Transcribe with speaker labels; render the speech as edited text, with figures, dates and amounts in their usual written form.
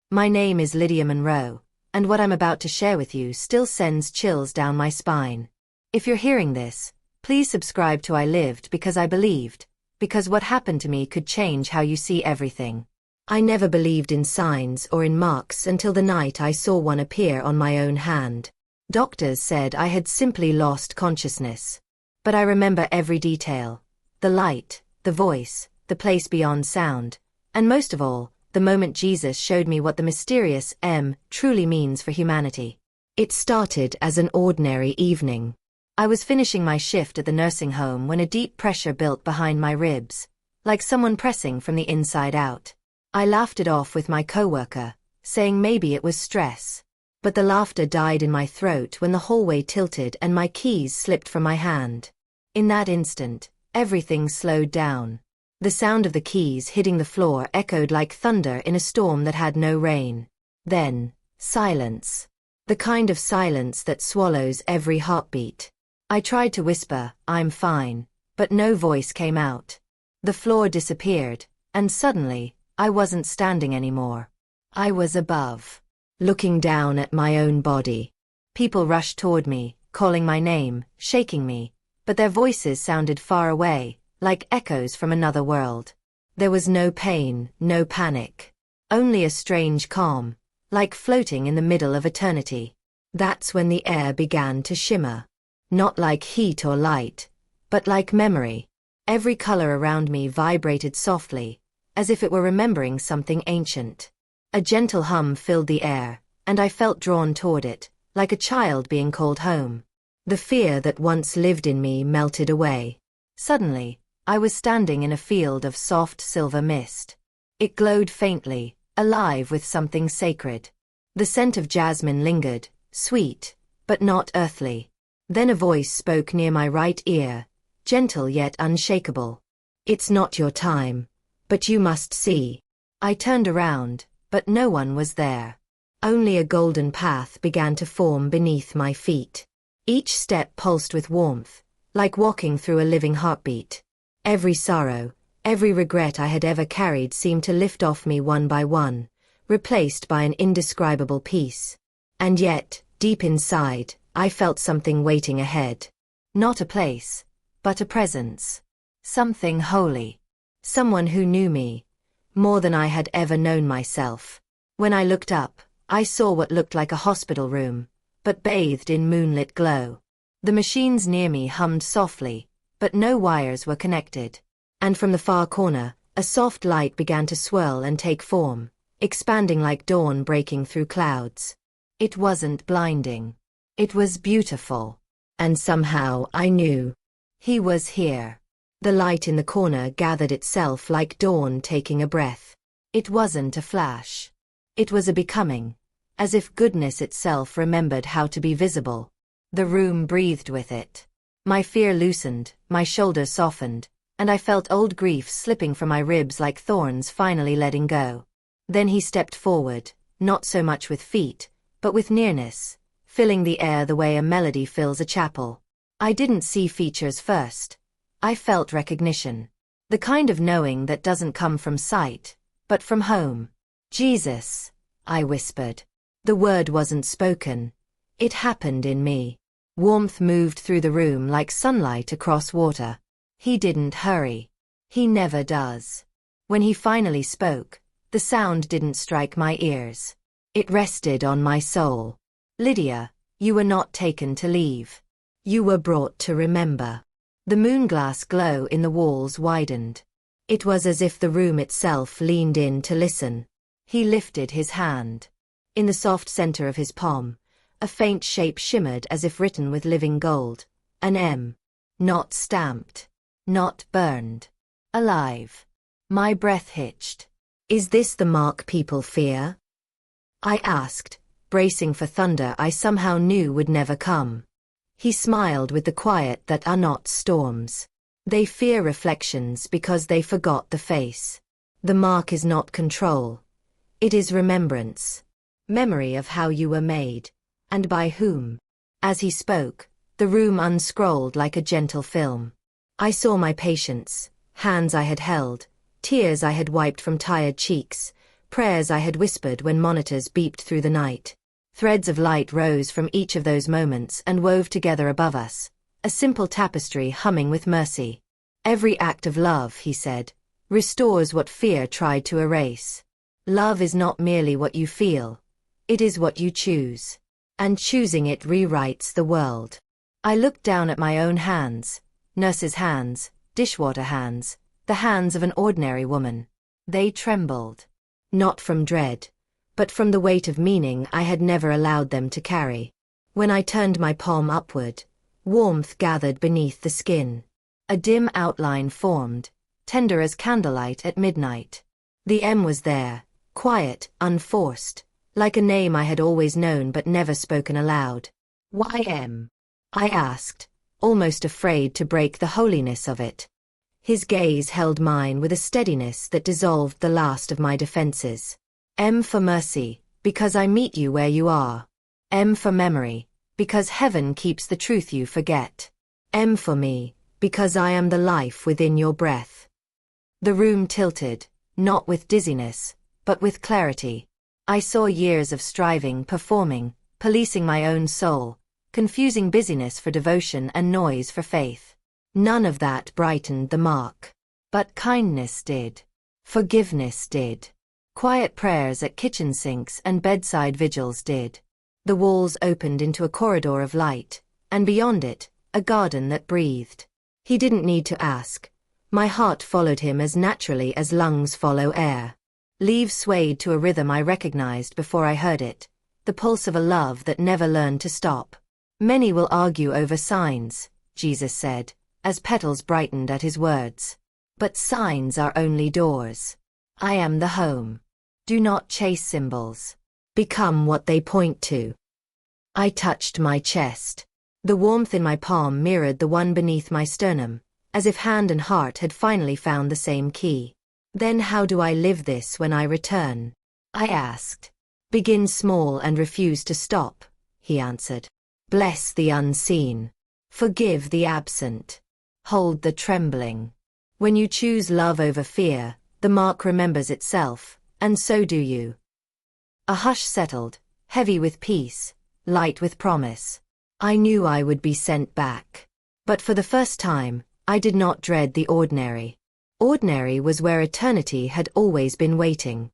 Speaker 1: My name is Lydia Monroe, and what I'm about to share with you still sends chills down my spine. If you're hearing this, please subscribe to I Lived Because I Believed, because what happened to me could change how you see everything. I never believed in signs or in marks until the night I saw one appear on my own hand. Doctors said I had simply lost consciousness. But I remember every detail. The light, the voice, the place beyond sound, and most of all, the moment Jesus showed me what the mysterious M truly means for humanity. It started as an ordinary evening. I was finishing my shift at the nursing home when a deep pressure built behind my ribs, like someone pressing from the inside out. I laughed it off with my coworker, saying maybe it was stress. But the laughter died in my throat when the hallway tilted and my keys slipped from my hand. In that instant, everything slowed down. The sound of the keys hitting the floor echoed like thunder in a storm that had no rain. Then, silence. The kind of silence that swallows every heartbeat. I tried to whisper, "I'm fine," but no voice came out. The floor disappeared, and suddenly, I wasn't standing anymore. I was above, looking down at my own body. People rushed toward me, calling my name, shaking me, but their voices sounded far away, like echoes from another world. There was no pain, no panic. Only a strange calm, like floating in the middle of eternity. That's when the air began to shimmer. Not like heat or light, but like memory. Every color around me vibrated softly, as if it were remembering something ancient. A gentle hum filled the air, and I felt drawn toward it, like a child being called home. The fear that once lived in me melted away. Suddenly, I was standing in a field of soft silver mist. It glowed faintly, alive with something sacred. The scent of jasmine lingered, sweet, but not earthly. Then a voice spoke near my right ear, gentle yet unshakable. "It's not your time, but you must see." I turned around, but no one was there. Only a golden path began to form beneath my feet. Each step pulsed with warmth, like walking through a living heartbeat. Every sorrow, every regret I had ever carried seemed to lift off me one by one, replaced by an indescribable peace. And yet, deep inside, I felt something waiting ahead. Not a place, but a presence. Something holy. Someone who knew me, more than I had ever known myself. When I looked up, I saw what looked like a hospital room, but bathed in moonlit glow. The machines near me hummed softly, but no wires were connected. And from the far corner, a soft light began to swirl and take form, expanding like dawn breaking through clouds. It wasn't blinding. It was beautiful. And somehow I knew. He was here. The light in the corner gathered itself like dawn taking a breath. It wasn't a flash. It was a becoming, as if goodness itself remembered how to be visible. The room breathed with it. My fear loosened, my shoulders softened, and I felt old grief slipping from my ribs like thorns finally letting go. Then he stepped forward, not so much with feet, but with nearness, filling the air the way a melody fills a chapel. I didn't see features first. I felt recognition. The kind of knowing that doesn't come from sight, but from home. "Jesus," I whispered. The word wasn't spoken. It happened in me. Warmth moved through the room like sunlight across water. He didn't hurry. He never does. When he finally spoke, the sound didn't strike my ears. It rested on my soul. "Lydia, you were not taken to leave. You were brought to remember." The moonglass glow in the walls widened. It was as if the room itself leaned in to listen. He lifted his hand. In the soft center of his palm, a faint shape shimmered as if written with living gold. An M. Not stamped. Not burned. Alive. My breath hitched. "Is this the mark people fear?" I asked, bracing for thunder I somehow knew would never come. He smiled with the quiet that are not storms. "They fear reflections because they forgot the face. The mark is not control. It is remembrance. Memory of how you were made. And by whom." As he spoke, the room unscrolled like a gentle film. I saw my patients, hands I had held, tears I had wiped from tired cheeks, prayers I had whispered when monitors beeped through the night. Threads of light rose from each of those moments and wove together above us, a simple tapestry humming with mercy. Every act of love, he said, restores what fear tried to erase. Love is not merely what you feel, it is what you choose. And choosing it rewrites the world. I looked down at my own hands, nurse's hands, dishwater hands, the hands of an ordinary woman. They trembled. Not from dread, but from the weight of meaning I had never allowed them to carry. When I turned my palm upward, warmth gathered beneath the skin. A dim outline formed, tender as candlelight at midnight. The M was there, quiet, unforced, like a name I had always known but never spoken aloud. Why M? I asked, almost afraid to break the holiness of it. His gaze held mine with a steadiness that dissolved the last of my defenses. M for mercy, because I meet you where you are. M for memory, because heaven keeps the truth you forget. M for me, because I am the life within your breath. The room tilted, not with dizziness, but with clarity. I saw years of striving, performing, policing my own soul, confusing busyness for devotion and noise for faith. None of that brightened the mark. But kindness did. Forgiveness did. Quiet prayers at kitchen sinks and bedside vigils did. The walls opened into a corridor of light, and beyond it, a garden that breathed. He didn't need to ask. My heart followed him as naturally as lungs follow air. Leaves swayed to a rhythm I recognized before I heard it, the pulse of a love that never learned to stop. Many will argue over signs, Jesus said, as petals brightened at his words. But signs are only doors. I am the home. Do not chase symbols. Become what they point to. I touched my chest. The warmth in my palm mirrored the one beneath my sternum, as if hand and heart had finally found the same key. Then how do I live this when I return? I asked. Begin small and refuse to stop, he answered. Bless the unseen. Forgive the absent. Hold the trembling. When you choose love over fear, the mark remembers itself, and so do you. A hush settled, heavy with peace, light with promise. I knew I would be sent back. But for the first time, I did not dread the ordinary. Ordinary was where eternity had always been waiting.